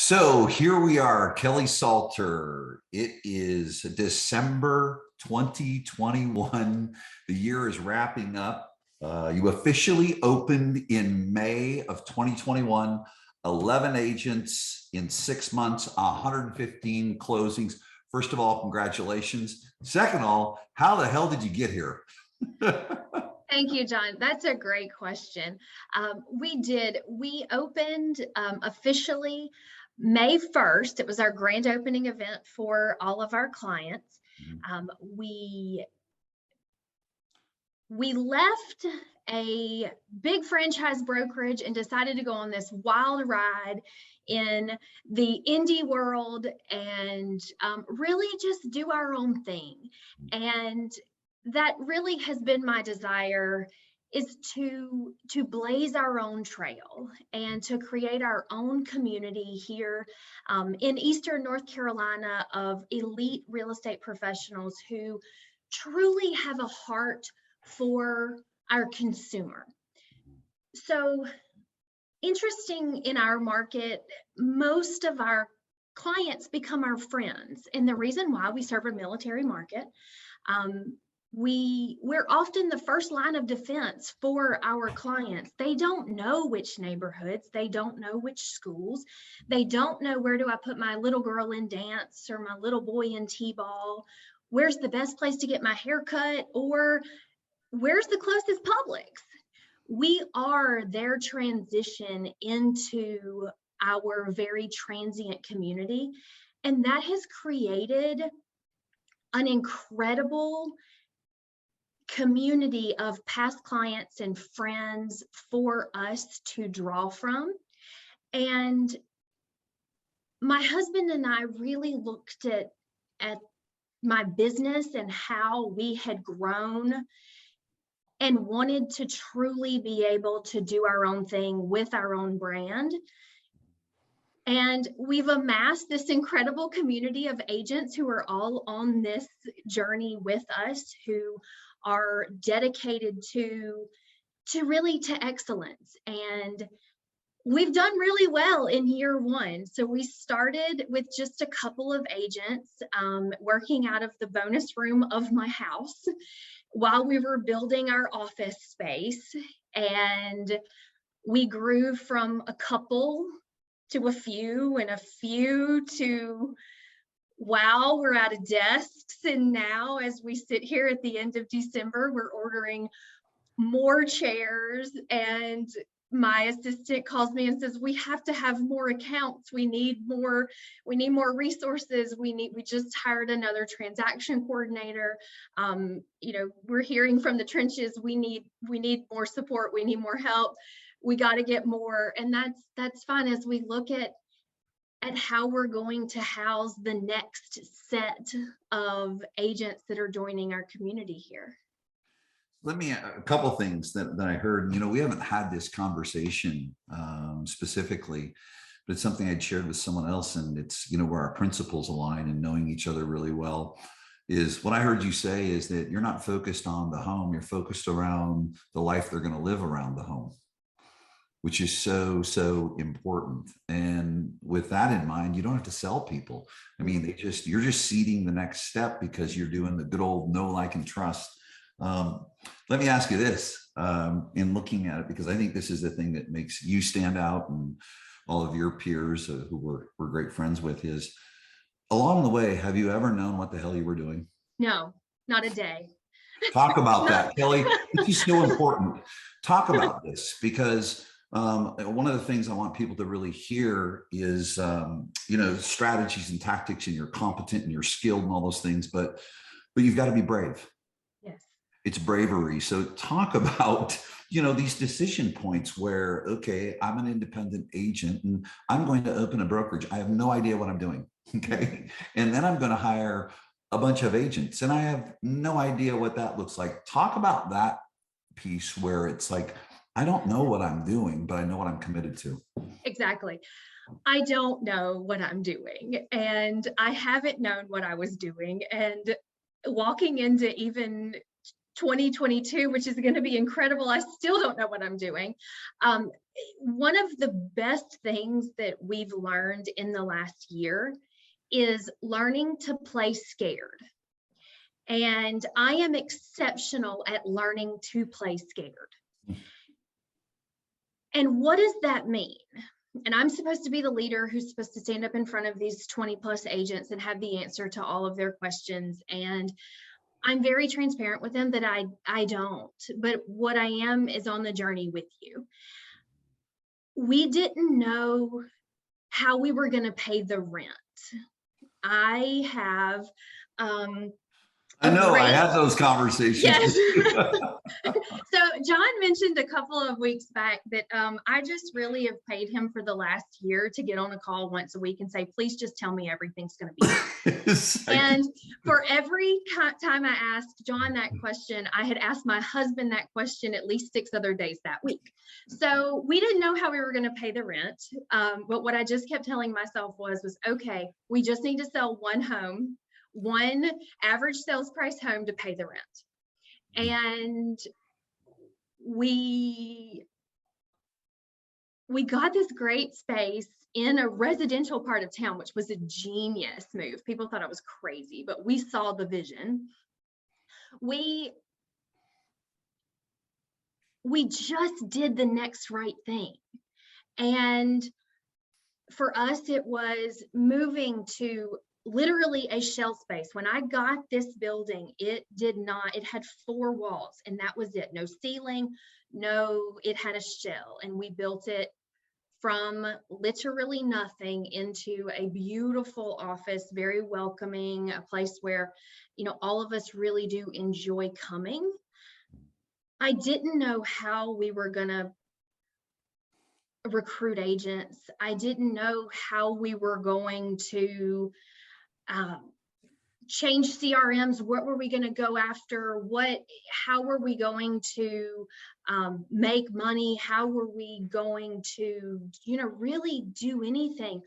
So here we are, Kelli Salter. It is December 2021. The year is wrapping up. You officially opened in May of 2021, 11 agents in 6 months, 115 closings. First of all, congratulations. Second of all, how the hell did you get here? Thank you, John. That's a great question. We opened officially May 1st. It was our grand opening event for all of our clients. We left a big franchise brokerage and decided to go on this wild ride in the Indy world and really just do our own thing. And that really has been my desire, is to blaze our own trail and to create our own community here in Eastern North Carolina of elite real estate professionals who truly have a heart for our consumer. So interesting, in our market, most of our clients become our friends. And the reason why: we serve a military market. We're often the first line of defense for our clients. They don't know which neighborhoods, they don't know which schools, they don't know where do I put my little girl in dance or my little boy in t-ball, where's the best place to get my hair cut, or where's the closest Publix. We are their transition into our very transient community, and that has created an incredible community of past clients and friends for us to draw from. And my husband and I really looked at my business and how we had grown and wanted to truly be able to do our own thing with our own brand. And we've amassed this incredible community of agents who are all on this journey with us, who are dedicated to excellence. And we've done really well in year one. So we started with just a couple of agents working out of the bonus room of my house while we were building our office space. And we grew from a couple to a few, and a few to, wow, we're out of desks. And now, as we sit here at the end of December, we're ordering more chairs. And my assistant calls me and says, we have to have more accounts. We need more resources. We just hired another transaction coordinator. We're hearing from the trenches, we need more support. We need more help. We got to get more. And that's fine as we look at how we're going to house the next set of agents that are joining our community here. A couple of things that I heard. We haven't had this conversation specifically, but it's something I'd shared with someone else, and it's, where our principles align and knowing each other really well. Is what I heard you say is that you're not focused on the home, you're focused around the life they're going to live around the home, which is so important. And with that in mind, you don't have to sell people. I mean, you're just seeding the next step because you're doing the good old know, like, and trust. Let me ask you this, in looking at it, because I think this is the thing that makes you stand out and all of your peers who we're great friends with, is along the way, have you ever known what the hell you were doing? No, not a day. Talk about that, Kelli. This is so important. Talk about this, because one of the things I want people to really hear is, strategies and tactics, and you're competent and you're skilled and all those things, but you've got to be brave. Yes. It's bravery. So talk about, these decision points where, okay, I'm an independent agent and I'm going to open a brokerage. I have no idea what I'm doing. Okay. And then I'm going to hire a bunch of agents and I have no idea what that looks like. Talk about that piece where it's like, I don't know what I'm doing, but I know what I'm committed to. Exactly. I don't know what I'm doing, and I haven't known what I was doing. And walking into even 2022, which is going to be incredible. I still don't know what I'm doing. One of the best things that we've learned in the last year is learning to play scared. And I am exceptional at learning to play scared. And what does that mean? And I'm supposed to be the leader who's supposed to stand up in front of these 20 plus agents and have the answer to all of their questions. And I'm very transparent with them that I don't, but what I am is on the journey with you. We didn't know how we were going to pay the rent. I have, I know I had those conversations. Yes. So John mentioned a couple of weeks back that I just really have paid him for the last year to get on a call once a week and say, please just tell me everything's going to be okay. And for every time I asked John that question, I had asked my husband that question at least 6 other days that week. So we didn't know how we were going to pay the rent. But what I just kept telling myself was, okay, we just need to sell one home, one average sales price home to pay the rent. And we got this great space in a residential part of town, which was a genius move. People thought I was crazy, but we saw the vision. We just did the next right thing. And for us, it was moving to literally a shell space. When I got this building, it had 4 walls and that was it. No ceiling, it had a shell, and we built it from literally nothing into a beautiful office, very welcoming, a place where, all of us really do enjoy coming. I didn't know how we were going to recruit agents. I didn't know how we were going to change CRMs. What were we going to go after? How were we going to make money? How were we going to, really do anything?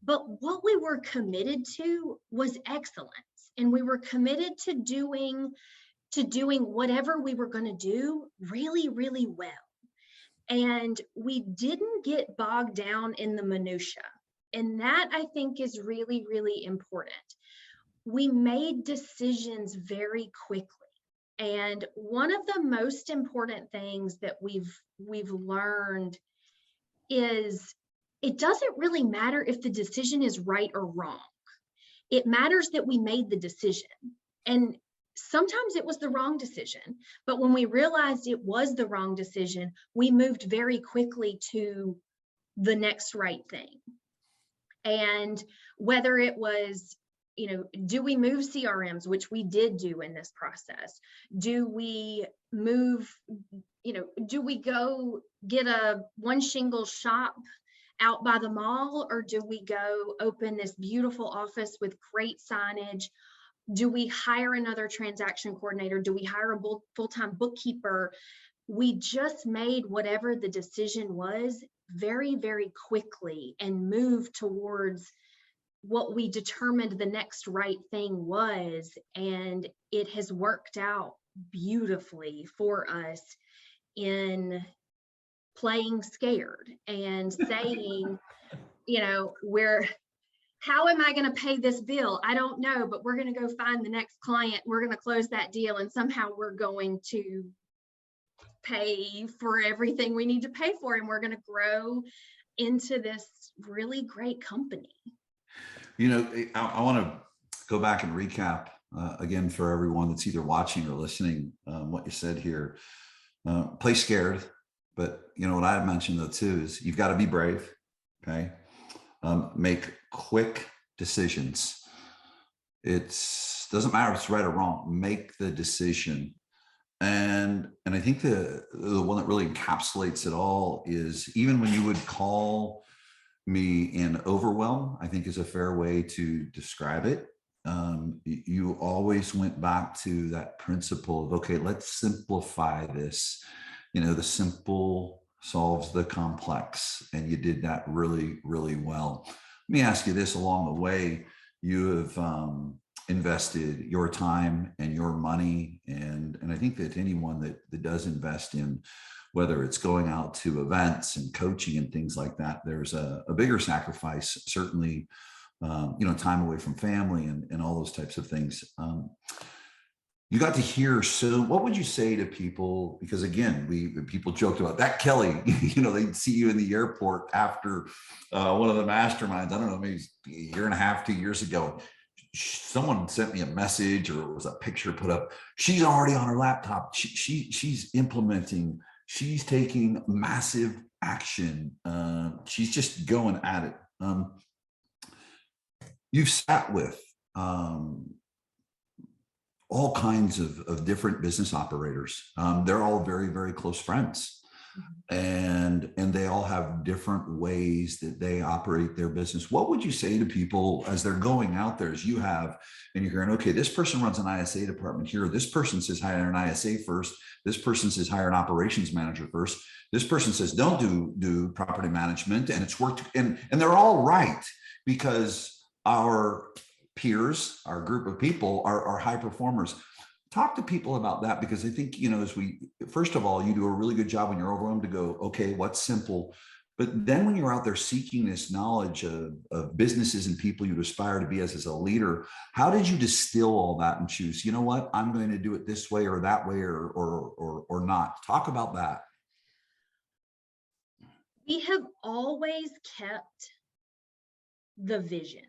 But what we were committed to was excellence. And we were committed to doing whatever we were going to do really, really well. And we didn't get bogged down in the minutia. And that, I think, is really, really important. We made decisions very quickly. And one of the most important things that we've learned is it doesn't really matter if the decision is right or wrong. It matters that we made the decision. And sometimes it was the wrong decision, but when we realized it was the wrong decision, we moved very quickly to the next right thing. And whether it was, do we move CRMs, which we did do in this process? Do we move, do we go get a one shingle shop out by the mall, or do we go open this beautiful office with great signage? Do we hire another transaction coordinator? Do we hire a full-time bookkeeper? We just made whatever the decision was very, very quickly and moved towards what we determined the next right thing was. And it has worked out beautifully for us in playing scared and saying, how am I going to pay this bill? I don't know, but we're going to go find the next client. We're going to close that deal, and somehow we're going to pay for everything we need to pay for, and we're going to grow into this really great company. I want to go back and recap again for everyone that's either watching or listening what you said here. Play scared, but what I mentioned though too is you've got to be brave. Okay. Make quick decisions. It doesn't matter if it's right or wrong. Make the decision. And I think the one that really encapsulates it all is, even when you would call me in overwhelm, I think is a fair way to describe it. You always went back to that principle of, okay, let's simplify this. The simple solves the complex, and you did that really, really well. Let me ask you this: along the way, you have invested your time and your money. And I think that anyone that does invest in, whether it's going out to events and coaching and things like that, there's a bigger sacrifice, certainly, time away from family and all those types of things. You got to hear. So what would you say to people? Because again, people joked about that, Kelli, they'd see you in the airport after one of the masterminds, I don't know, maybe a year and a half, 2 years ago. Someone sent me a message, or it was a picture put up. She's already on her laptop. She's implementing, she's taking massive action. She's just going at it. You've sat with all kinds of different business operators. They're all very, very close friends. And they all have different ways that they operate their business. What would you say to people as they're going out there, as you have, and you're hearing, okay, this person runs an ISA department here. This person says hire an ISA first. This person says hire an operations manager first. This person says don't do property management, and it's worked. And they're all right, because our peers, our group of people are high performers. Talk to people about that, because I think, first of all, you do a really good job when you're overwhelmed to go, okay, what's simple? But then when you're out there seeking this knowledge of businesses and people you'd aspire to be as a leader, how did you distill all that and choose, you know what, I'm going to do it this way or that way or not? Talk about that. We have always kept the vision.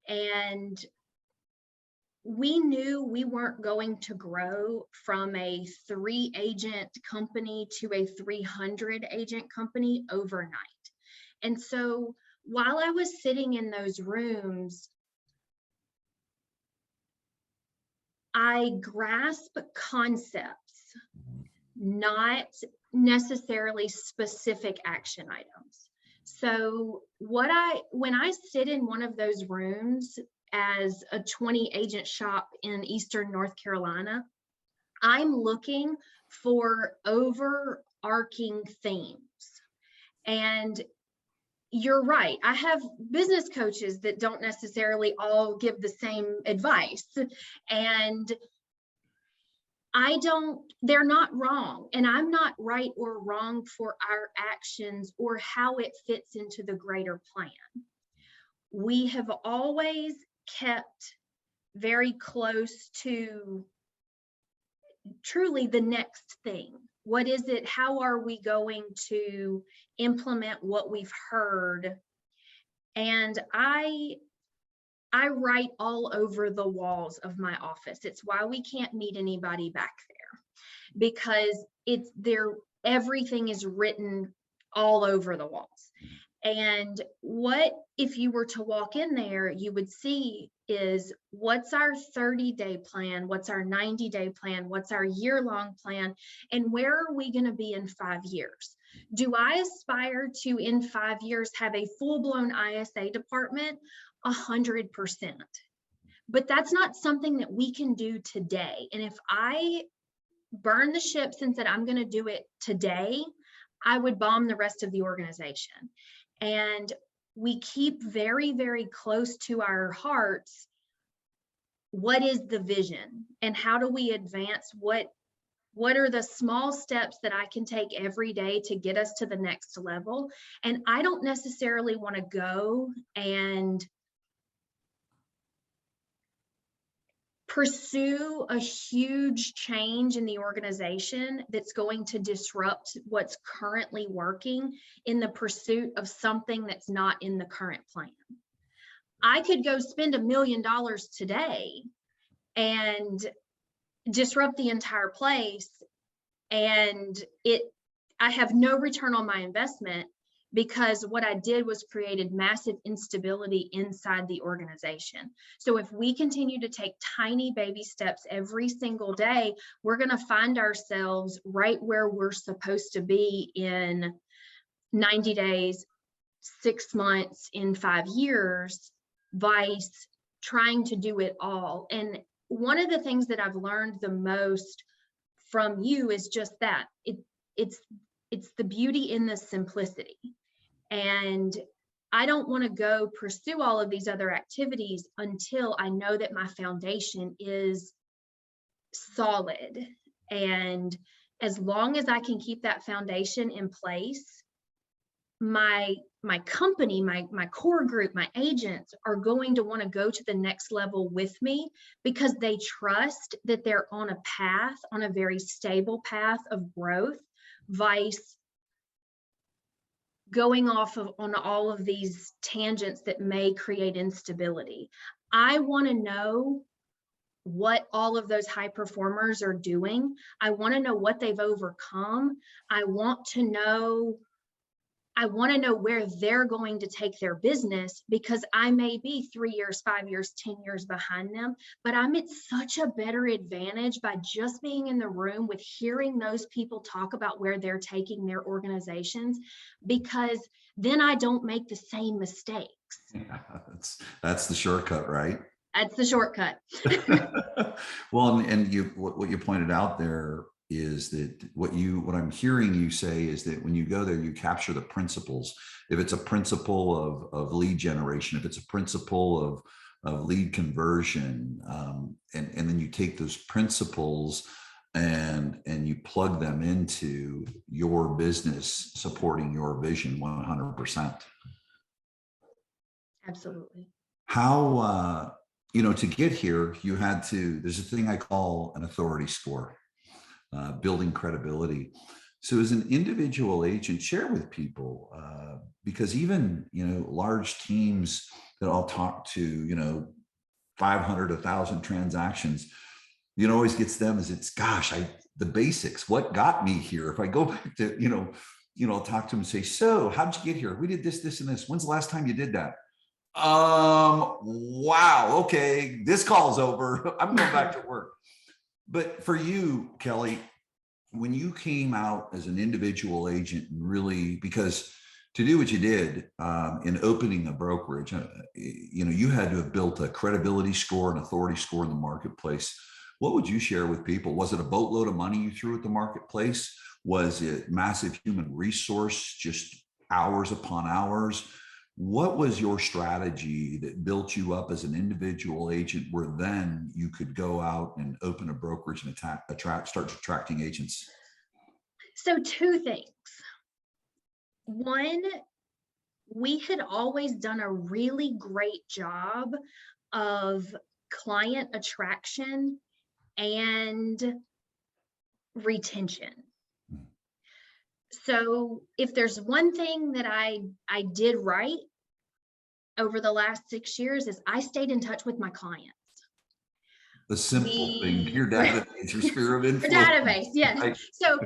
And we knew we weren't going to grow from a 3-agent company to a 300-agent company overnight. And so while I was sitting in those rooms, I grasped concepts, not necessarily specific action items. So when I sit in one of those rooms as a 20-agent shop in Eastern North Carolina, I'm looking for overarching themes. And you're right, I have business coaches that don't necessarily all give the same advice. And they're not wrong, and I'm not right or wrong for our actions or how it fits into the greater plan. We have always kept very close to truly the next thing. What is it? How are we going to implement what we've heard? And I write all over the walls of my office. It's why we can't meet anybody back there, because everything is written all over the walls. And what if you were to walk in there, you would see is what's our 30-day plan, what's our 90-day plan, what's our year-long plan, and where are we going to be in 5 years? Do I aspire to, in 5 years, have a full-blown ISA department? 100%. But that's not something that we can do today. And if I burn the ships and said I'm going to do it today, I would bomb the rest of the organization. And we keep very, very close to our hearts, what is the vision and how do we advance? What are the small steps that I can take every day to get us to the next level? And I don't necessarily want to go and pursue a huge change in the organization that's going to disrupt what's currently working in the pursuit of something that's not in the current plan. I could go spend $1 million today and disrupt the entire place, and I have no return on my investment, because what I did was created massive instability inside the organization. So if we continue to take tiny baby steps every single day, we're going to find ourselves right where we're supposed to be in 90 days, 6 months, in 5 years, vice trying to do it all. And one of the things that I've learned the most from you is just that it's the beauty in the simplicity. And I don't want to go pursue all of these other activities until I know that my foundation is solid. And as long as I can keep that foundation in place, my company, my core group, my agents are going to want to go to the next level with me, because they trust that they're on a path, on a very stable path of growth, vice going off of on all of these tangents that may create instability. I want to know what all of those high performers are doing. I want to know what they've overcome. I want to know where they're going to take their business, because I may be 3 years, 5 years, 10 years behind them, but I'm at such a better advantage by just being in the room with hearing those people talk about where they're taking their organizations, because then I don't make the same mistakes. Yeah, that's the shortcut, right? That's the shortcut. Well, and what you pointed out there is that what I'm hearing you say is that when you go there, you capture the principles. If it's a principle of lead generation, if it's a principle of lead conversion, and then you take those principles and you plug them into your business, supporting your vision 100%. Absolutely. How, to get here, there's a thing I call an authority score. Building credibility. So as an individual agent, share with people, because even, large teams that I'll talk to, 500, 1,000 transactions, always gets them is the basics, what got me here. If I go back to, I'll talk to them and say, so how'd you get here? We did this, this, and this. When's the last time you did that? Wow. Okay. This call's over. I'm going back to work. But for you, Kelli, when you came out as an individual agent, and really, because to do what you did in opening a brokerage, you had to have built a credibility score, an authority score in the marketplace. What would you share with people? Was it a boatload of money you threw at the marketplace? Was it massive human resource, just hours upon hours? What was your strategy that built you up as an individual agent, where then you could go out and open a brokerage and start attracting agents? So 2 things. One, we had always done a really great job of client attraction and retention. So if there's one thing that I did right over the last 6 years, is I stayed in touch with my clients. The simple thing, your database, your sphere of influence. Database, yes. Right. So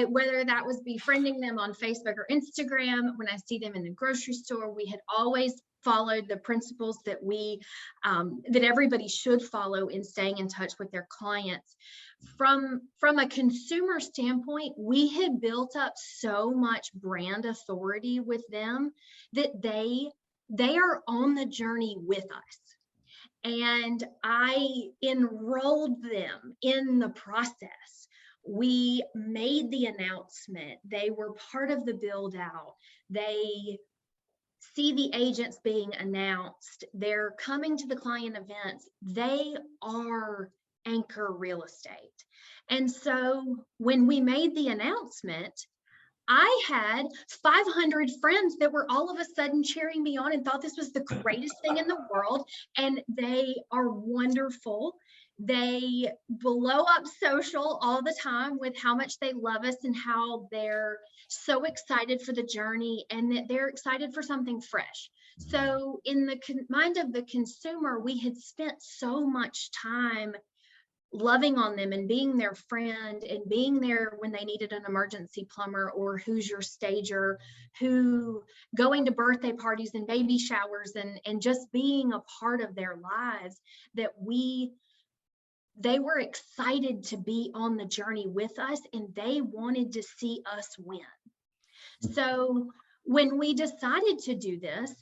whether that was befriending them on Facebook or Instagram, when I see them in the grocery store, we had always followed the principles that that everybody should follow in staying in touch with their clients. From a consumer standpoint, we had built up so much brand authority with them that they are on the journey with us. And I enrolled them in the process. We made the announcement. They were part of the build out. They see the agents being announced. They're coming to the client events. They are anchor real estate. And so when we made the announcement, I had 500 friends that were all of a sudden cheering me on and thought this was the greatest thing in the world. And they are wonderful. They blow up social all the time with how much they love us and how they're so excited for the journey and that they're excited for something fresh. So in the mind of the consumer, we had spent so much time loving on them and being their friend and being there when they needed an emergency plumber, or who's your stager, who going to birthday parties and baby showers and just being a part of their lives, that they were excited to be on the journey with us and they wanted to see us win. So when we decided to do this,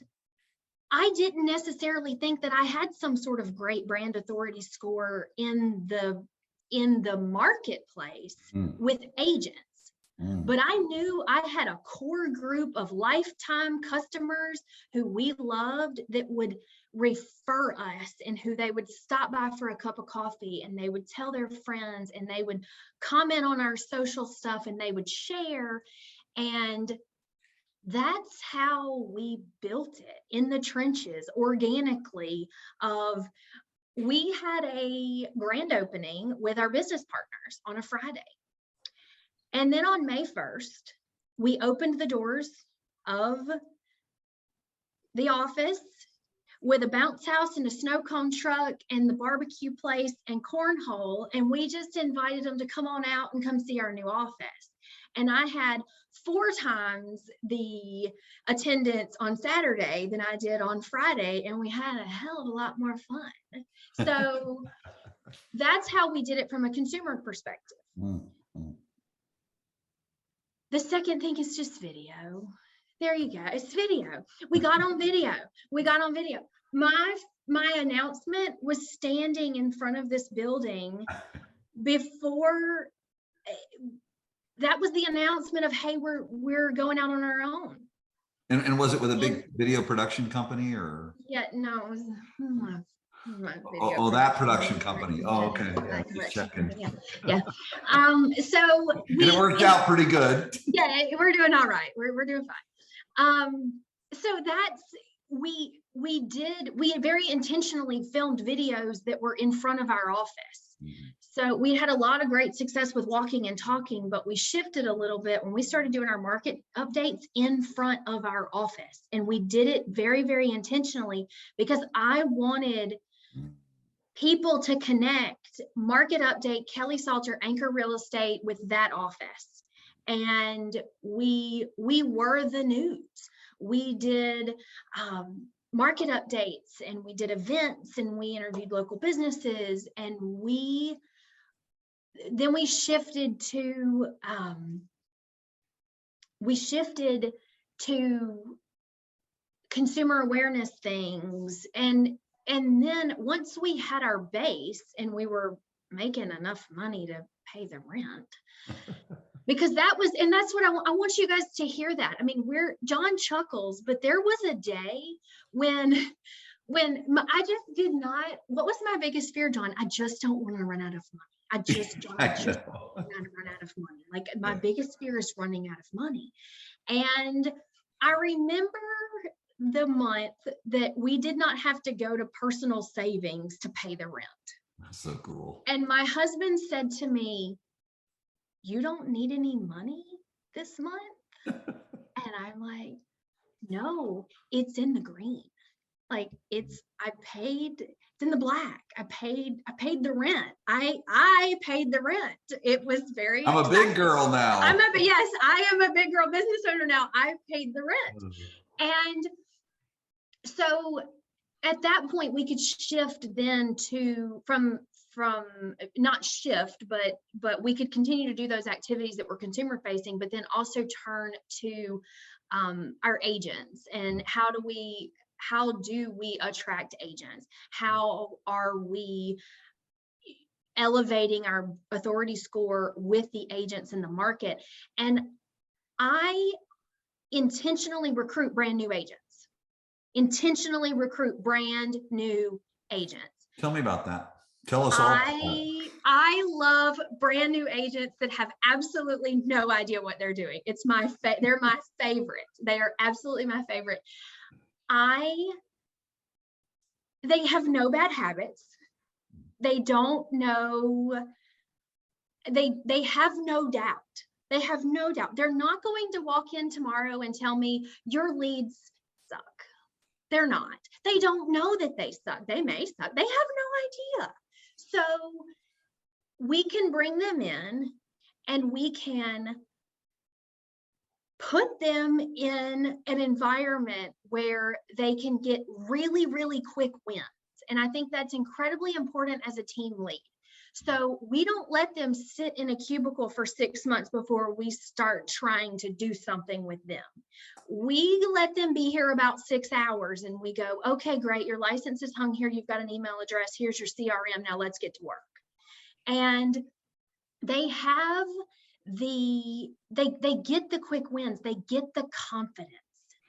I didn't necessarily think that I had some sort of great brand authority score in the marketplace with agents. But I knew I had a core group of lifetime customers who we loved that would refer us and who they would stop by for a cup of coffee and they would tell their friends and they would comment on our social stuff and they would share. And that's how we built it in the trenches organically. We had a grand opening with our business partners on a Friday. And then on May 1st, we opened the doors of the office with a bounce house and a snow cone truck and the barbecue place and cornhole. And we just invited them to come on out and come see our new office. And I had 4 times the attendance on Saturday than I did on Friday. And we had a hell of a lot more fun. So that's how we did it from a consumer perspective. The second thing is just video. There you go. It's video. We got on video. My announcement was standing in front of this building before. That was the announcement of, hey, we're going out on our own. And was it with a big video production company or? Yeah, no, it was that production company. Oh, okay. Yeah, just checking. Yeah. So it worked out pretty good. Yeah, we're doing all right. We're doing fine. So that's we very intentionally filmed videos that were in front of our office. So we had a lot of great success with walking and talking, but we shifted a little bit when we started doing our market updates in front of our office. And we did it very, very intentionally because I wanted people to connect market update, Kelli Salter, Anchor Real Estate with that office. And we were the news. We did market updates and we did events and we interviewed local businesses and then we shifted to consumer awareness things. And then once we had our base and we were making enough money to pay the rent, because that's what I want you guys to hear that. I mean, John chuckles, but there was a day when I just did not, what was my biggest fear, John? I just don't want to run out of money. I just don't want to run out of money. Like my biggest fear is running out of money. And I remember the month that we did not have to go to personal savings to pay the rent. That's so cool. And my husband said to me, "You don't need any money this month?" And I'm like, "No, it's in the green. Like it's in the black. I paid the rent. I paid the rent. It was very I'm exciting. A big girl now. Yes, I am a big girl business owner now. I paid the rent." And so at that point we could shift then from not shift, but we could continue to do those activities that were consumer facing, but then also turn to our agents and how do we attract agents? How are we elevating our authority score with the agents in the market? And I intentionally recruit brand new agents. Tell me about that. Tell us all. I love brand new agents that have absolutely no idea what they're doing. They're my favorite. They are absolutely my favorite. They have no bad habits. They don't know. They have no doubt. They have no doubt. They're not going to walk in tomorrow and tell me your leads suck. They're not. They don't know that they suck. They may suck. They have no idea. So we can bring them in and we can put them in an environment where they can get really, really quick wins. And I think that's incredibly important as a team lead. So we don't let them sit in a cubicle for 6 months before we start trying to do something with them. We let them be here about 6 hours and we go, okay, great. Your license is hung here. You've got an email address. Here's your CRM. Now let's get to work. And they have they get the quick wins, they get the confidence.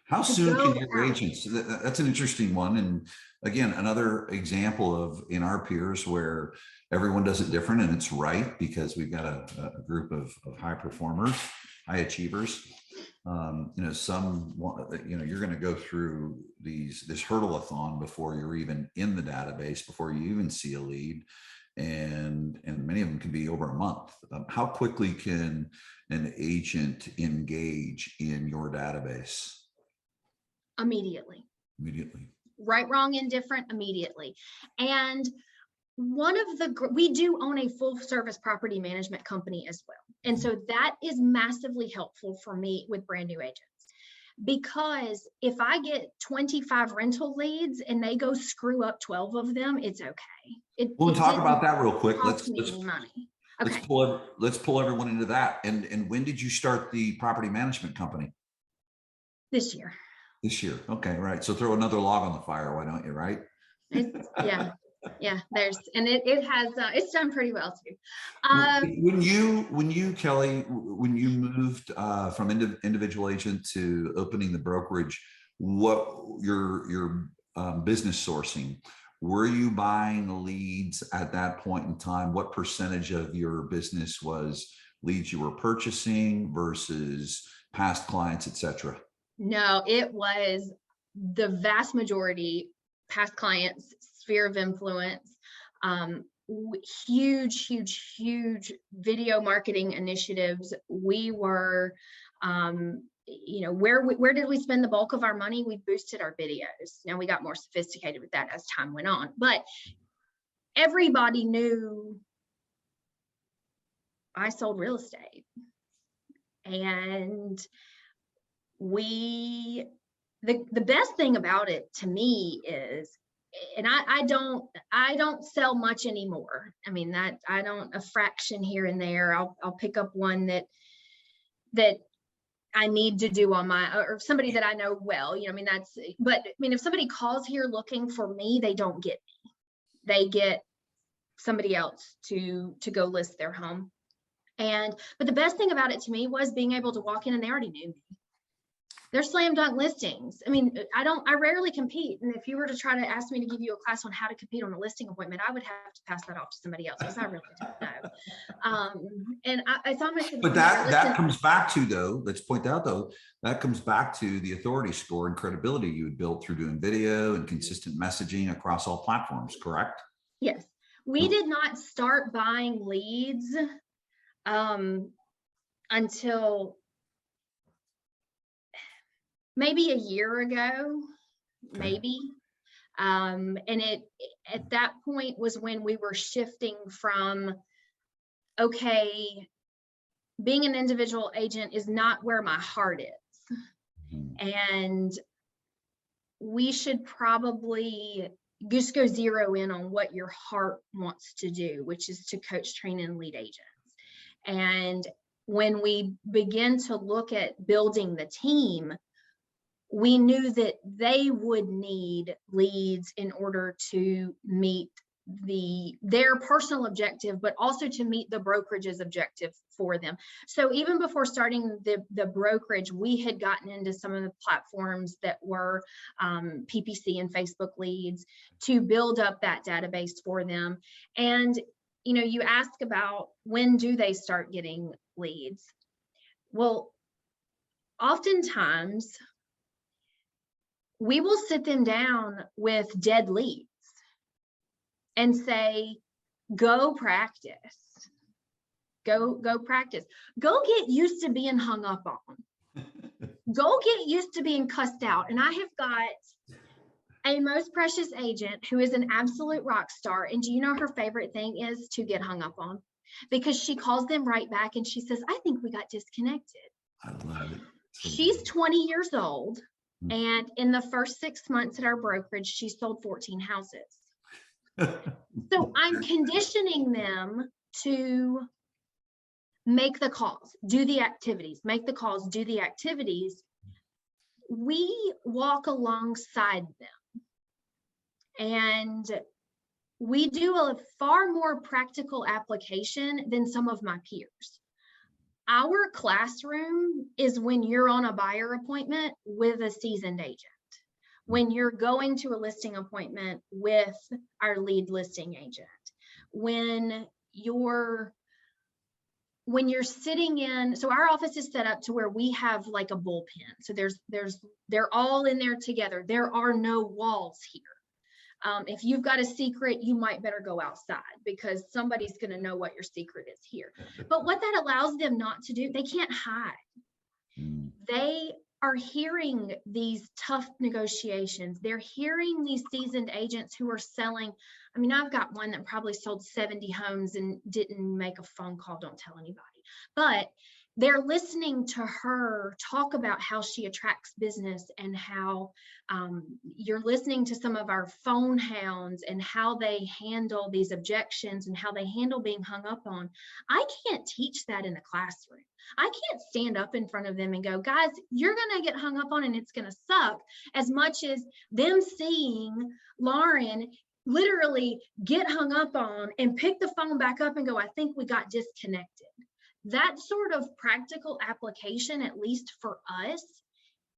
How To soon can go your out. agents, that's an interesting one. And again, another example of in our peers where everyone does it different, and it's right because we've got a group of high performers, high achievers. Some, you're going to go through this hurdle-a-thon before you're even in the database, before you even see a lead. And many of them can be over a month. How quickly can an agent engage in your database? Immediately. Right, wrong, indifferent, immediately. And we do own a full service property management company as well. And so that is massively helpful for me with brand new agents, because if I get 25 rental leads and they go screw up 12 of them, it's okay. We'll talk about that real quick. Let's money. Okay. Let's pull everyone into that. And when did you start the property management company? This year. This year. Okay. Right. So throw another log on the fire. Why don't you? Right. Yeah. It's done pretty well too. When you Kelly, when you moved from individual agent to opening the brokerage, what your business sourcing, were you buying leads at that point in time? What percentage of your business was leads you were purchasing versus past clients, et cetera? No, it was the vast majority past clients, sphere of influence, huge video marketing initiatives. We were, where did we spend the bulk of our money? We boosted our videos. Now we got more sophisticated with that as time went on, but everybody knew I sold real estate. And the best thing about it to me is, and I don't sell much anymore. I mean, a fraction here and there. I'll pick up one that I need to do on or somebody that I know well, but if somebody calls here looking for me, they don't get me. They get somebody else to go list their home. But the best thing about it to me was being able to walk in and they already knew me. They're slam dunk listings. I rarely compete. And if you were to try to ask me to give you a class on how to compete on a listing appointment, I would have to pass that off to somebody else because I really don't know. And I saw myself. But that comes back to, though, let's point out, though, that comes back to the authority score and credibility you had built through doing video and consistent messaging across all platforms, correct? Yes. We did not start buying leads until maybe a year ago, maybe. And it at that point was when we were shifting from, okay, being an individual agent is not where my heart is. And we should probably just go zero in on what your heart wants to do, which is to coach, train, and lead agents. And when we begin to look at building the team, we knew that they would need leads in order to meet their personal objective, but also to meet the brokerage's objective for them. So even before starting the brokerage, we had gotten into some of the platforms that were PPC and Facebook leads to build up that database for them. And you ask about when do they start getting leads? Well, oftentimes we will sit them down with dead leads and say, go practice, go practice, go get used to being hung up on, go get used to being cussed out. And I have got a most precious agent who is an absolute rock star. And do you know her favorite thing is to get hung up on? Because she calls them right back and she says, I think we got disconnected. I love it. She's 20 years old. And in the first 6 months at our brokerage, she sold 14 houses. So I'm conditioning them to make the calls, do the activities, make the calls, do the activities. We walk alongside them. And we do a far more practical application than some of my peers. Our classroom is when you're on a buyer appointment with a seasoned agent, when you're going to a listing appointment with our lead listing agent, when you're sitting in, so our office is set up to where we have like a bullpen. So they're all in there together. There are no walls here. If you've got a secret, you might better go outside because somebody's going to know what your secret is here. But what that allows them not to do, they can't hide. They are hearing these tough negotiations. They're hearing these seasoned agents who are selling. I mean, I've got one that probably sold 70 homes and didn't make a phone call, don't tell anybody. But they're listening to her talk about how she attracts business and how you're listening to some of our phone hounds and how they handle these objections and how they handle being hung up on. I can't teach that in the classroom. I can't stand up in front of them and go, guys, you're going to get hung up on and it's going to suck, as much as them seeing Lauren literally get hung up on and pick the phone back up and go, I think we got disconnected. That sort of practical application, at least for us,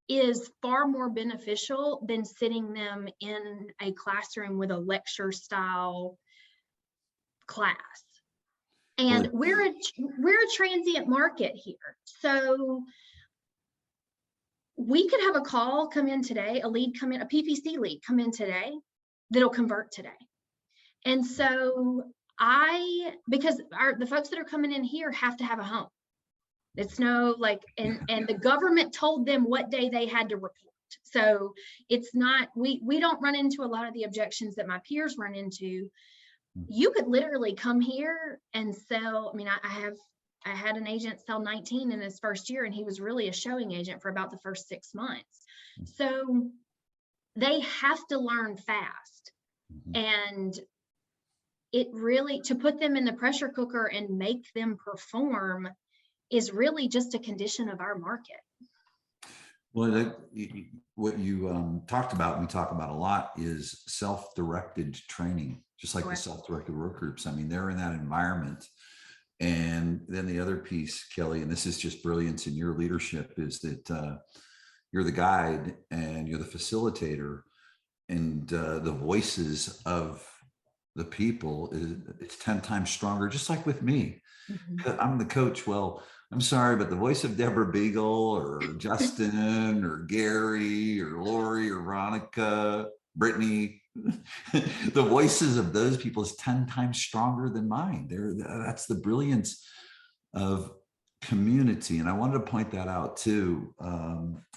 is far more beneficial than sitting them in a classroom with a lecture style class. And we're a transient market here. So we could have a call come in today, a lead come in, a PPC lead come in today that'll convert today. And so because the folks that are coming in here have to have a home. It's no like, and the government told them what day they had to report. So it's not, we don't run into a lot of the objections that my peers run into. You could literally come here and sell. I mean, I had an agent sell 19 in his first year, and he was really a showing agent for about the first 6 months. So they have to learn fast. And it really, to put them in the pressure cooker and make them perform is really just a condition of our market. Well, what you talked about, and we talk about a lot, is self-directed training, just like the self-directed work groups. I mean, they're in that environment. And then the other piece, Kelli, and this is just brilliance in your leadership, is that you're the guide and you're the facilitator, and the voices of the people, it's 10 times stronger, just like with me. I'm the coach. Well, I'm sorry, but the voice of Deborah Beagle or Justin or Gary or Lori or Veronica, Brittany, the voices of those people is 10 times stronger than mine. That's the brilliance of community. And I wanted to point that out too.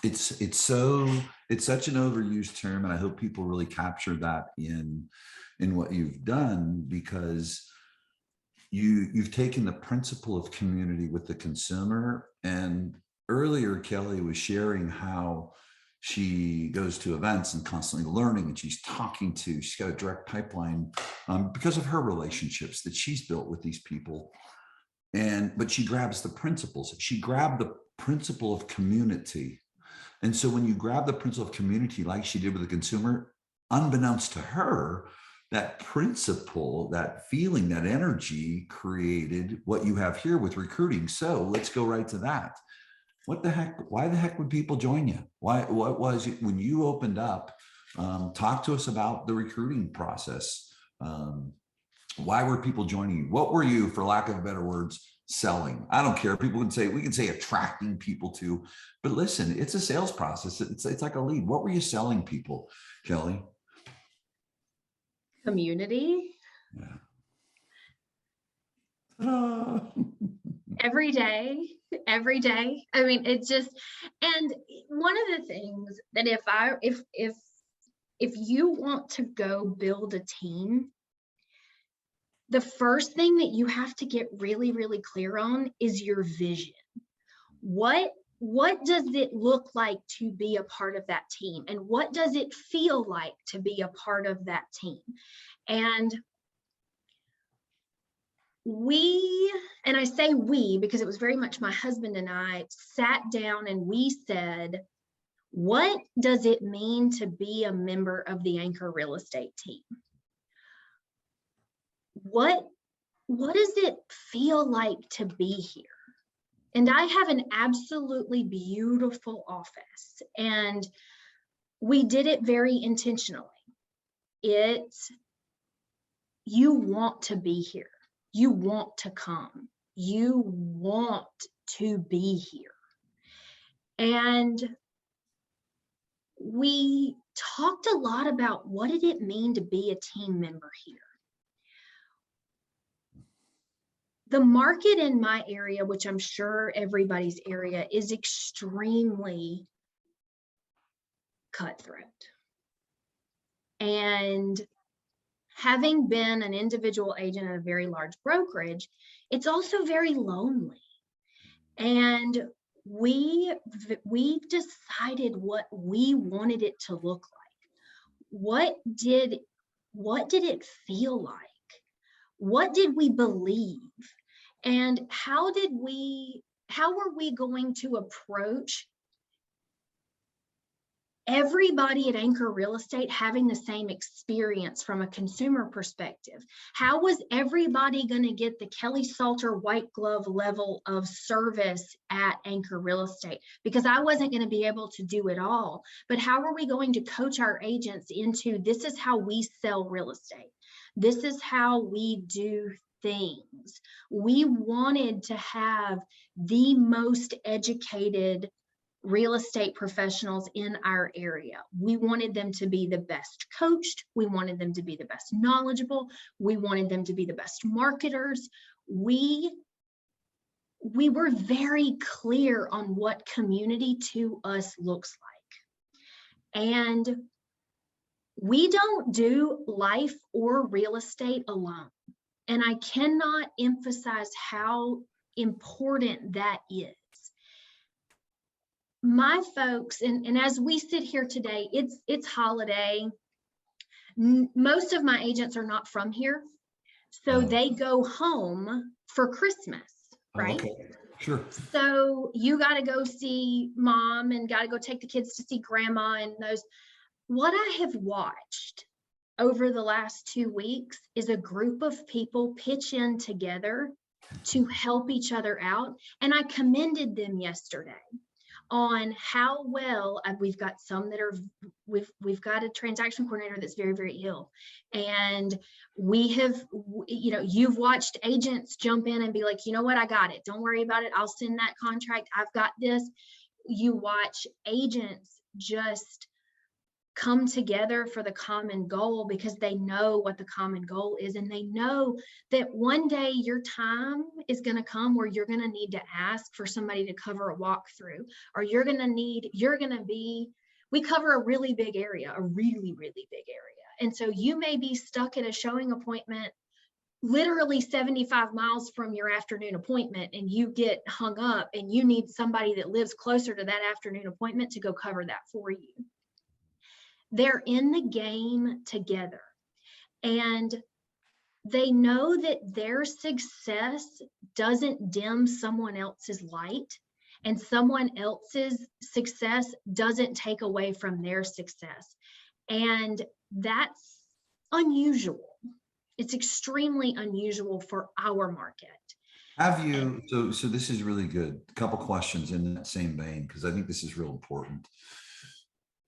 It's such an overused term, and I hope people really capture that in what you've done, because you've taken the principle of community with the consumer. And earlier, Kelli was sharing how she goes to events and constantly learning, and she's she's got a direct pipeline because of her relationships that she's built with these people. But she grabs the principles. She grabbed the principle of community. And so when you grab the principle of community, like she did with the consumer, unbeknownst to her, that principle, that feeling, that energy created what you have here with recruiting. So let's go right to that. What the heck? Why the heck would people join you? What was it when you opened up? Talk to us about the recruiting process. Why were people joining you? What were you, for lack of better words, selling? I don't care. We can say attracting people to, but listen, it's a sales process. It's like a lead. What were you selling people, Kelli? Community. Yeah. Every day. I mean, it's just, and one of the things that if you want to go build a team, the first thing that you have to get really, really clear on is your vision. What does it look like to be a part of that team? And what does it feel like to be a part of that team? And and I say we because it was very much my husband and I sat down and we said, what does it mean to be a member of the Anchor Real Estate team? What does it feel like to be here? And I have an absolutely beautiful office, and we did it very intentionally. You want to be here. You want to come. You want to be here. And we talked a lot about what did it mean to be a team member here. The market in my area, which I'm sure everybody's area, is extremely cutthroat. And having been an individual agent at a very large brokerage, it's also very lonely. And we decided what we wanted it to look like. What did it feel like? What did we believe? And how were we going to approach everybody at Anchor Real Estate having the same experience from a consumer perspective? How was everybody going to get the Kelli Salter white glove level of service at Anchor Real Estate? Because I wasn't going to be able to do it all. But how are we going to coach our agents into, this is how we sell real estate? This is how we do things. We wanted to have the most educated real estate professionals in our area. We wanted them to be the best coached. We wanted them to be the best knowledgeable. We wanted them to be the best marketers. We were very clear on what community to us looks like. And we don't do life or real estate alone. And I cannot emphasize how important that is. My folks, and as we sit here today, it's holiday. Most of my agents are not from here, so they go home for Christmas, right? Okay. Sure. So you got to go see mom and got to go take the kids to see grandma and those. What I have watched over the last 2 weeks is a group of people pitch in together to help each other out. And I commended them yesterday on how well we've got some that are, we've got a transaction coordinator that's very, very ill. And we have, you've watched agents jump in and be like, you know what, I got it. Don't worry about it. I'll send that contract. I've got this. You watch agents just come together for the common goal because they know what the common goal is. And they know that one day your time is going to come where you're going to need to ask for somebody to cover a walkthrough, or we cover a really big area, a really, really big area. And so you may be stuck at a showing appointment literally 75 miles from your afternoon appointment, and you get hung up and you need somebody that lives closer to that afternoon appointment to go cover that for you. They're in the game together, and they know that their success doesn't dim someone else's light, and someone else's success doesn't take away from their success. And that's unusual. It's extremely unusual for our market. Have you, so this is really good. A couple questions in that same vein, because I think this is real important.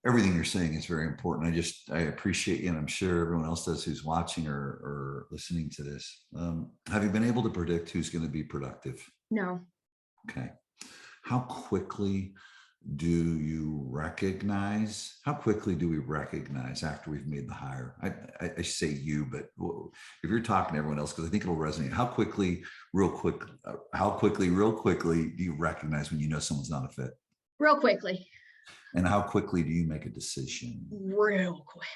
Everything you're saying is very important. I appreciate you, and I'm sure everyone else does who's watching or listening to this. Have you been able to predict who's going to be productive? No. Okay. How quickly do we recognize after we've made the hire? I say you, but if you're talking to everyone else, because I think it'll resonate. How quickly, real quickly, do you recognize when you know someone's not a fit? Real quickly. And how quickly do you make a decision? Real quick.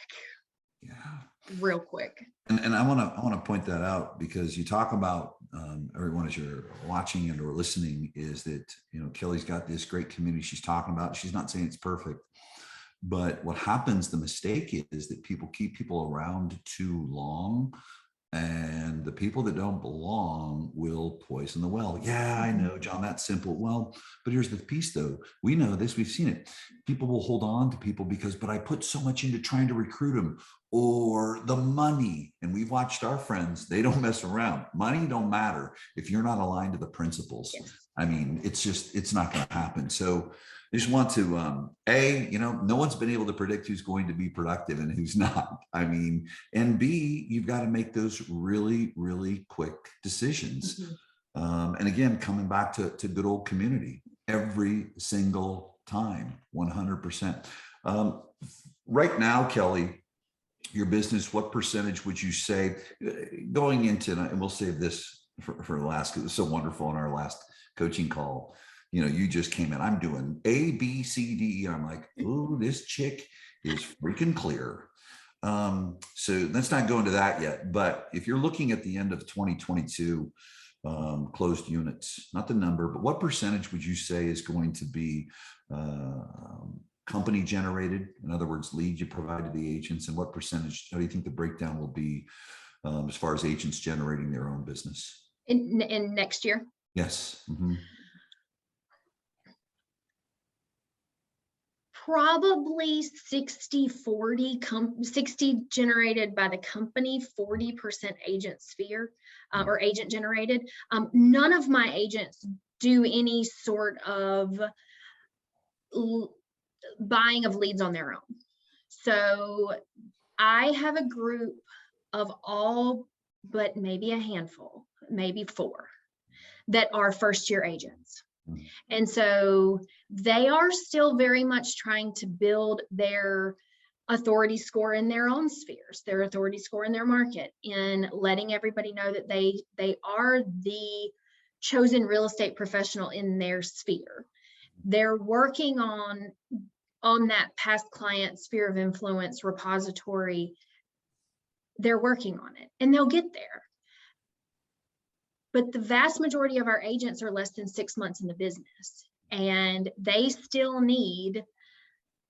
Yeah. Real quick. And I want to point that out, because you talk about everyone as you're watching and or listening is that, Kelli's got this great community she's talking about. She's not saying it's perfect, but what happens, the mistake is that people keep people around too long, and the people that don't belong will poison the well. Yeah, I know, John, that's simple. Well, but here's the piece though. We know this, we've seen it. People will hold on to people but I put so much into trying to recruit them. or the money. And we've watched our friends, they don't mess around. Money don't matter if you're not aligned to the principles. Yes. I mean, it's not going to happen. So I just want to, no one's been able to predict who's going to be productive and who's not. I mean, and B, you've got to make those really, really quick decisions. And again, coming back to good old community every single time, 100%. Right now, Kelli, your business, what percentage would you say going into, and we'll save this for the last, because it was so wonderful in our last coaching call. You just came in, I'm doing A, B, C, D, E. I'm like, oh, this chick is freaking clear. So let's not go into that yet. But if you're looking at the end of 2022, closed units, not the number, but what percentage would you say is going to be company generated? In other words, leads you provide to the agents, and what percentage, how do you think the breakdown will be as far as agents generating their own business? In next year? Yes. Probably 60-40, 60 generated by the company, 40% agent sphere or agent generated. None of my agents do any sort of buying of leads on their own. So I have a group of all but maybe a handful, maybe 4, that are first-year agents. And so they are still very much trying to build their authority score in their own spheres, their authority score in their market, and letting everybody know that they are the chosen real estate professional in their sphere. They're working on that past client sphere of influence repository. They're working on it, and they'll get there. But the vast majority of our agents are less than 6 months in the business, and they still need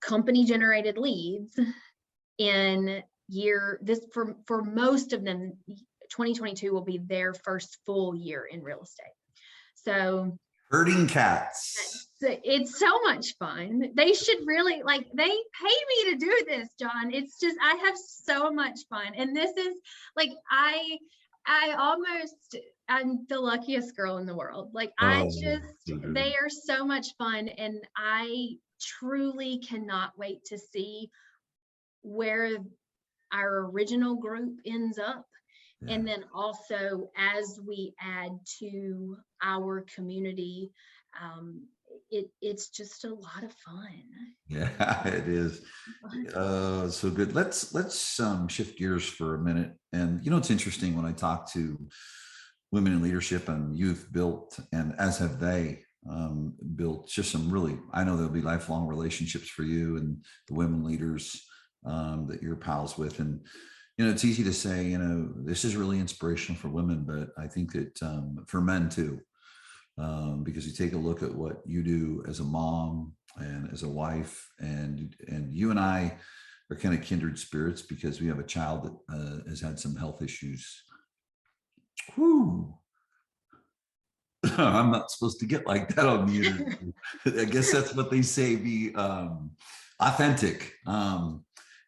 company generated leads in for most of them. 2022 will be their first full year in real estate. So herding cats. It's so much fun. They should really, they pay me to do this, John. It's just, I have so much fun. And this is I'm the luckiest girl in the world. They are so much fun. And I truly cannot wait to see where our original group ends up. Yeah. And then also as we add to our community, it's just a lot of fun. Yeah, it is. So good. Let's shift gears for a minute. And it's interesting when I talk to women in leadership, and you've built, and as have they, built just some really, I know there'll be lifelong relationships for you and the women leaders that you're pals with. And it's easy to say, this is really inspirational for women, but I think that for men too. Because you take a look at what you do as a mom and as a wife, and you and I are kind of kindred spirits because we have a child that has had some health issues. Whew. I'm not supposed to get like that on the interview. I guess that's what they say, be authentic.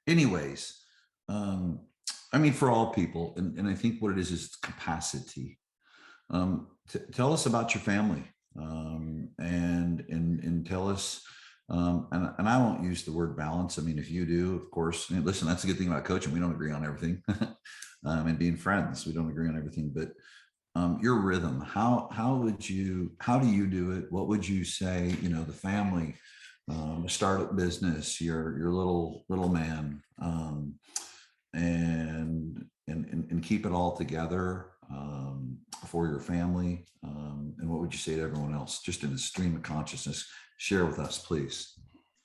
Anyways, I mean, for all people, and I think what it is capacity. Tell us about your family, and tell us, and I won't use the word balance. I mean, if you do, of course, listen, that's a good thing about coaching. We don't agree on everything, and being friends, we don't agree on everything, but your rhythm, how do you do it? What would you say, the family, the startup business, your little man, and keep it all together for your family, and what would you say to everyone else, just in a stream of consciousness? Share with us, please.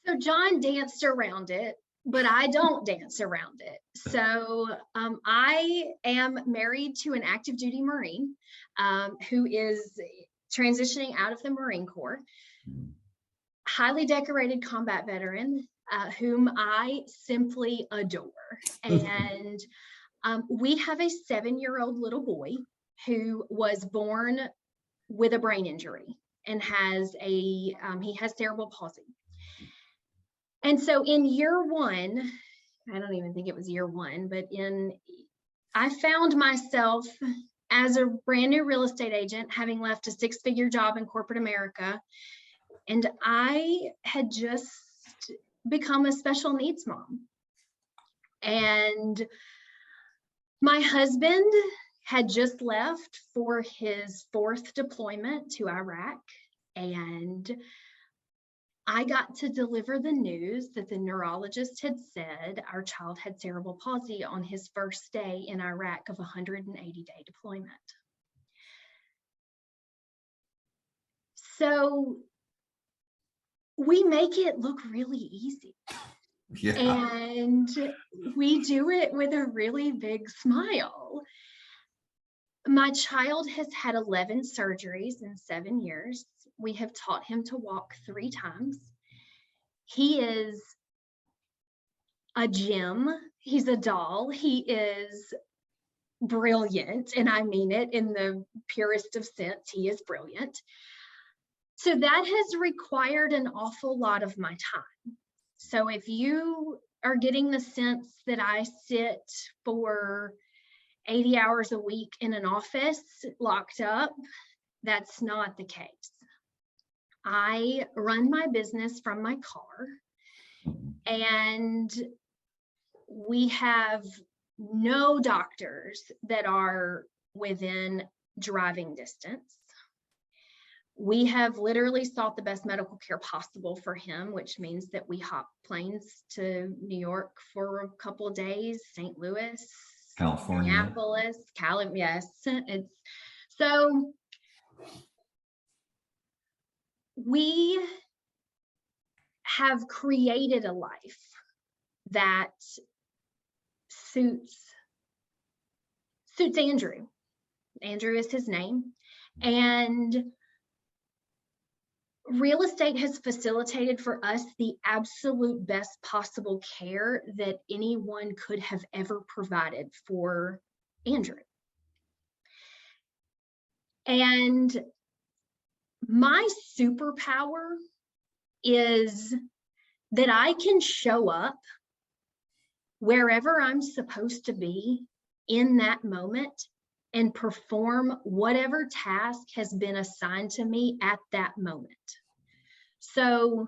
So John danced around it, but I don't dance around it. So I am married to an active duty Marine who is transitioning out of the Marine Corps, highly decorated combat veteran whom I simply adore. And we have a 7-year-old little boy who was born with a brain injury and he has cerebral palsy. And so in year 1, I don't even think it was year one, but I found myself as a brand new real estate agent, having left a 6-figure job in corporate America. And I had just become a special needs mom. And my husband had just left for his 4th deployment to Iraq. And I got to deliver the news that the neurologist had said our child had cerebral palsy on his first day in Iraq of a 180-day deployment. So we make it look really easy. Yeah. And we do it with a really big smile. My child has had 11 surgeries in 7 years. We have taught him to walk 3 times. He is a gem. He's a doll. He is brilliant. And I mean it in the purest of sense. He is brilliant. So that has required an awful lot of my time. So if you are getting the sense that I sit for 80 hours a week in an office locked up, that's not the case. I run my business from my car, and we have no doctors that are within driving distance. We have literally sought the best medical care possible for him, which means that we hop planes to New York for a couple of days, St. Louis, California, Minneapolis, yes. So we have created a life that suits Andrew. Andrew is his name. And real estate has facilitated for us the absolute best possible care that anyone could have ever provided for Andrew. And my superpower is that I can show up wherever I'm supposed to be in that moment and perform whatever task has been assigned to me at that moment. So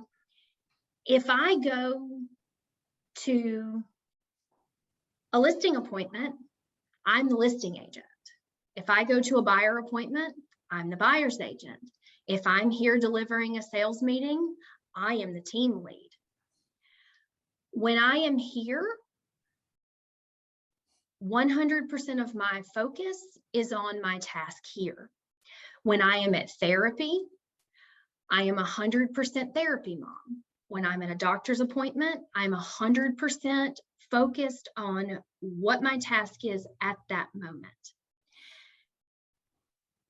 if I go to a listing appointment, I'm the listing agent. If I go to a buyer appointment, I'm the buyer's agent. If I'm here delivering a sales meeting, I am the team lead. When I am here, 100% of my focus is on my task here. When I am at therapy, I am 100% therapy mom. When I'm at a doctor's appointment, I'm 100% focused on what my task is at that moment.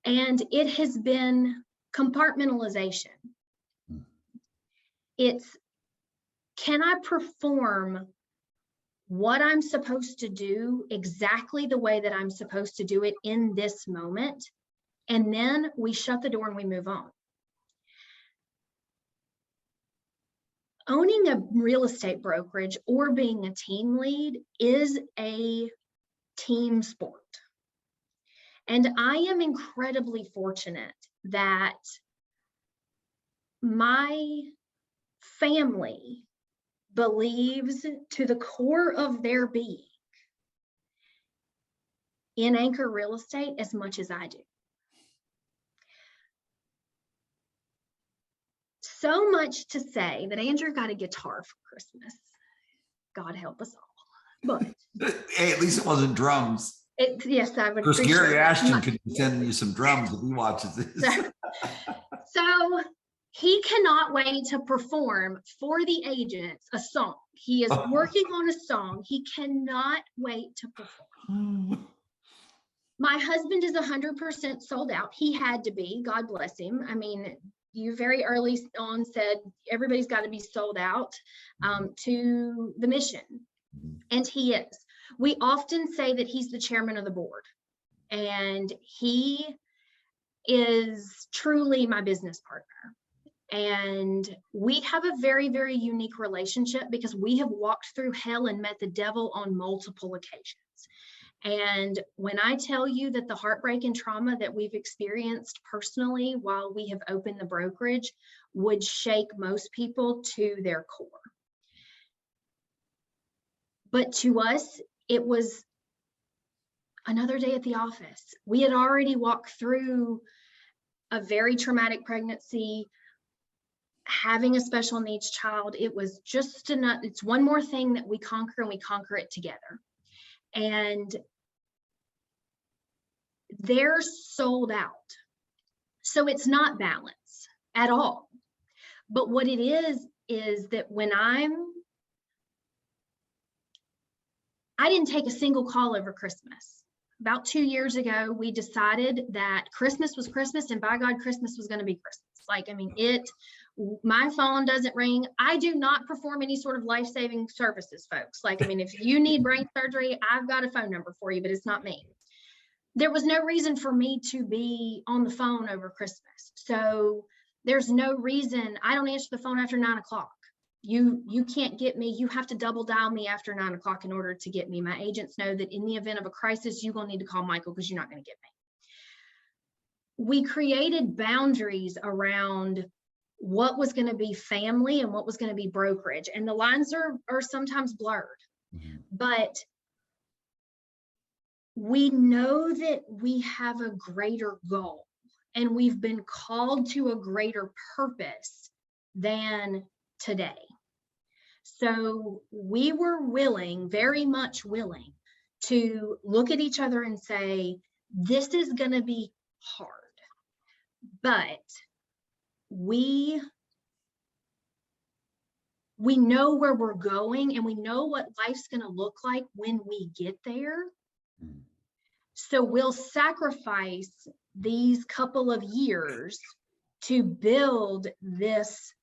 And it has been compartmentalization. It's, can I perform what I'm supposed to do exactly the way that I'm supposed to do it in this moment? And then we shut the door and we move on. Owning a real estate brokerage or being a team lead is a team sport. And I am incredibly fortunate that my family believes to the core of their being in Anchor Real Estate as much as I do. So much to say that Andrew got a guitar for Christmas. God help us all. But hey, at least it wasn't drums. Yes, I would. Of course, Gary Ashton could send you some drums if he watches this. So he cannot wait to perform for the agents a song. He is working on a song. He cannot wait to perform. My husband is 100% sold out. He had to be, God bless him. I mean, you very early on said everybody's got to be sold out to the mission. And he is. We often say that he's the chairman of the board. And he is truly my business partner. And we have a very, very unique relationship because we have walked through hell and met the devil on multiple occasions. And when I tell you that the heartbreak and trauma that we've experienced personally while we have opened the brokerage would shake most people to their core. But to us, it was another day at the office. We had already walked through a very traumatic pregnancy, having a special needs child. It was just enough. It's one more thing that we conquer, and we conquer it together. And they're sold out. So it's not balance at all. But what it is that when I didn't take a single call over Christmas. About 2 years ago, we decided that Christmas was Christmas, and by God, Christmas was going to be Christmas. Like, I mean, my phone doesn't ring. I do not perform any sort of life-saving services, folks. Like, I mean, if you need brain surgery, I've got a phone number for you, but it's not me. There was no reason for me to be on the phone over Christmas. So there's no reason. I don't answer the phone after 9 o'clock. You can't get me. You have to double dial me after 9 o'clock in order to get me. My agents know that in the event of a crisis, you're going to need to call Michael because you're not going to get me. We created boundaries around what was going to be family and what was going to be brokerage. And the lines are sometimes blurred, but we know that we have a greater goal, and we've been called to a greater purpose than today. So we were willing, very much willing, to look at each other and say, this is going to be hard, but we know where we're going, and we know what life's going to look like when we get there. So we'll sacrifice these couple of years to build this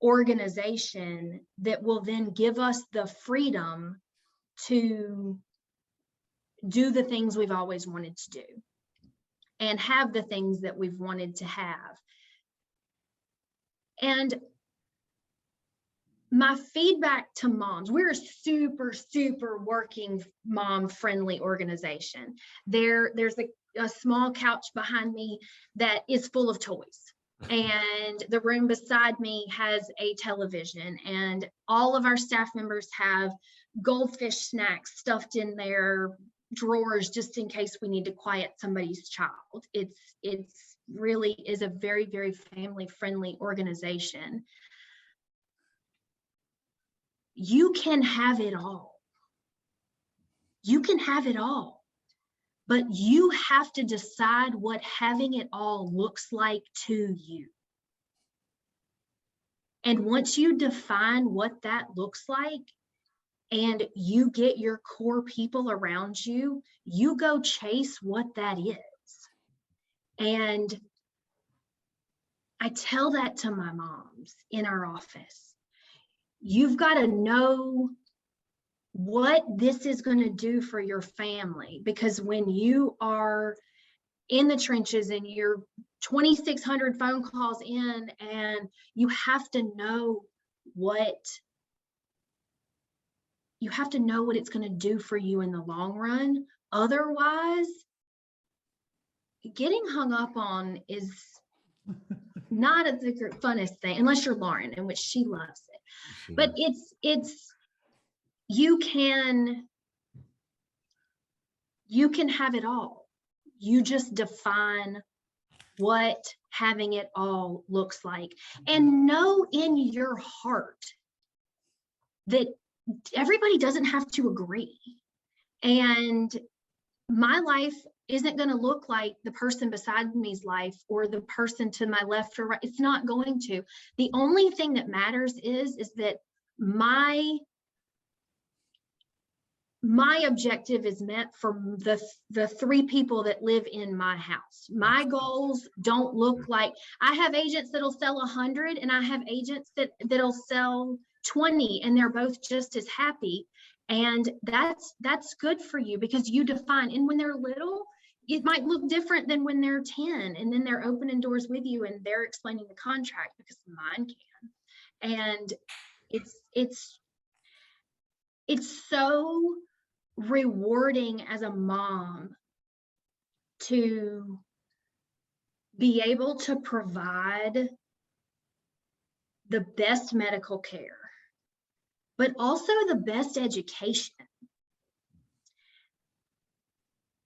organization that will then give us the freedom to do the things we've always wanted to do and have the things that we've wanted to have. And my feedback to moms, we're a super, super working mom friendly organization. There's a small couch behind me that is full of toys. And the room beside me has a television, and all of our staff members have goldfish snacks stuffed in their drawers just in case we need to quiet somebody's child. It's really is a very, very family friendly organization. You can have it all. You can have it all. But you have to decide what having it all looks like to you. And once you define what that looks like, and you get your core people around you, you go chase what that is. And I tell that to my moms in our office. You've got to know what this is going to do for your family, because when you are in the trenches and you're 2,600 phone calls in, and you have to know what it's going to do for you in the long run. Otherwise, getting hung up on is not the funnest thing, unless you're Lauren, in which she loves it. But it's you can have it all. You just define what having it all looks like, and know in your heart that everybody doesn't have to agree. And my life isn't going to look like the person beside me's life or the person to my left or right. It's not going to. The only thing that matters is that my objective is met for the 3 people that live in my house. My goals don't look like, I have agents that'll sell 100, and I have agents that'll sell 20, and they're both just as happy. And that's good for you, because you define. And when they're little, it might look different than when they're 10, and then they're opening doors with you and they're explaining the contract, because mine can. And it's so rewarding as a mom to be able to provide the best medical care, but also the best education.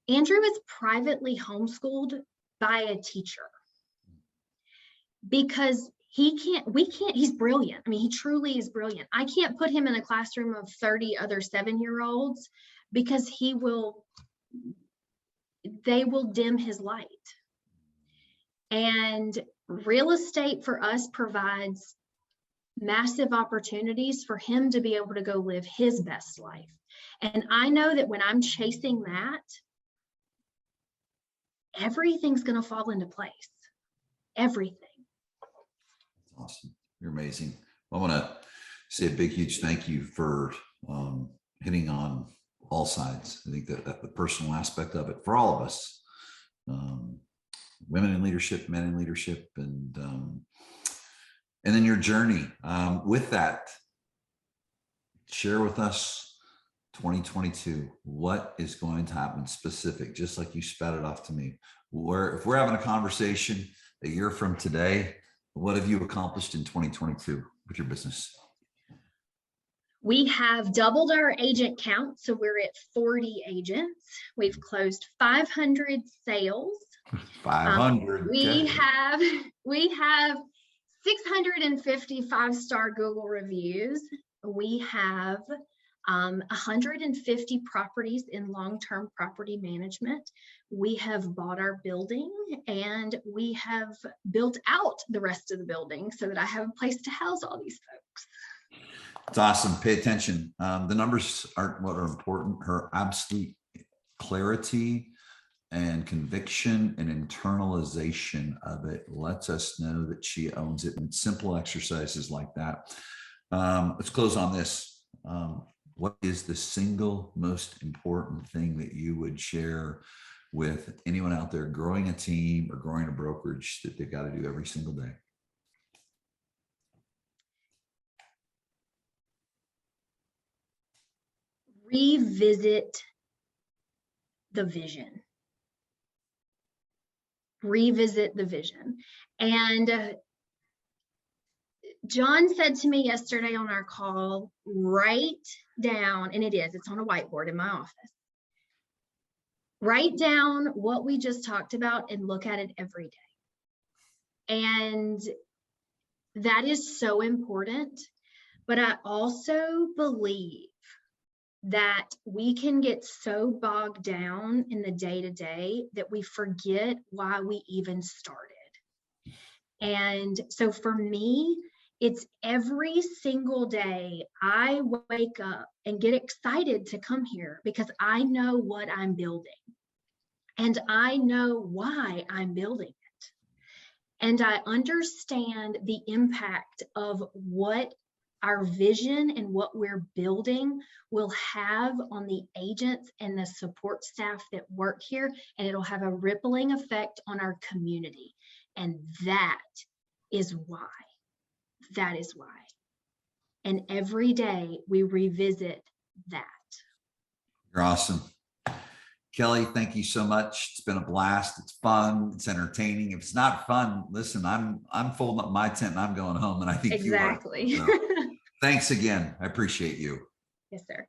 Andrew is privately homeschooled by a teacher because he's brilliant. I mean, he truly is brilliant. I can't put him in a classroom of 30 other 7-year-olds because they will dim his light. And real estate for us provides massive opportunities for him to be able to go live his best life. And I know that when I'm chasing that, everything's going to fall into place. Everything. Awesome. You're amazing. I want to say a big, huge thank you for hitting on all sides. I think that the personal aspect of it for all of us, women in leadership, men in leadership, and then your journey. With that, share with us 2022, what is going to happen specific, just like you spat it off to me. If we're having a conversation a year from today, what have you accomplished in 2022 with your business? We have doubled our agent count, so we're at 40 agents. We've closed 500 sales. 500. We have 650 5-star Google reviews. We have 150 properties in long-term property management. We have bought our building, and we have built out the rest of the building so that I have a place to house all these folks. It's awesome. Pay attention. The numbers aren't what are important. Her absolute clarity and conviction and internalization of it lets us know that she owns it. And simple exercises like that. Let's close on this. What is the single most important thing that you would share with anyone out there growing a team or growing a brokerage that they've got to do every single day? Revisit the vision. Revisit the vision. And John said to me yesterday on our call, write down, and it's on a whiteboard in my office. Write down what we just talked about and look at it every day. And that is so important. But I also believe that we can get so bogged down in the day-to-day that we forget why we even started. And so for me, it's every single day I wake up and get excited to come here because I know what I'm building and I know why I'm building it. And I understand the impact of what our vision and what we're building will have on the agents and the support staff that work here, and it'll have a rippling effect on our community. And that is why. That is why. And every day we revisit that. You're awesome. Kelli, thank you so much. It's been a blast. It's fun. It's entertaining. If it's not fun, listen, I'm folding up my tent and I'm going home, and I think exactly. You are. So, thanks again. I appreciate you. Yes, sir.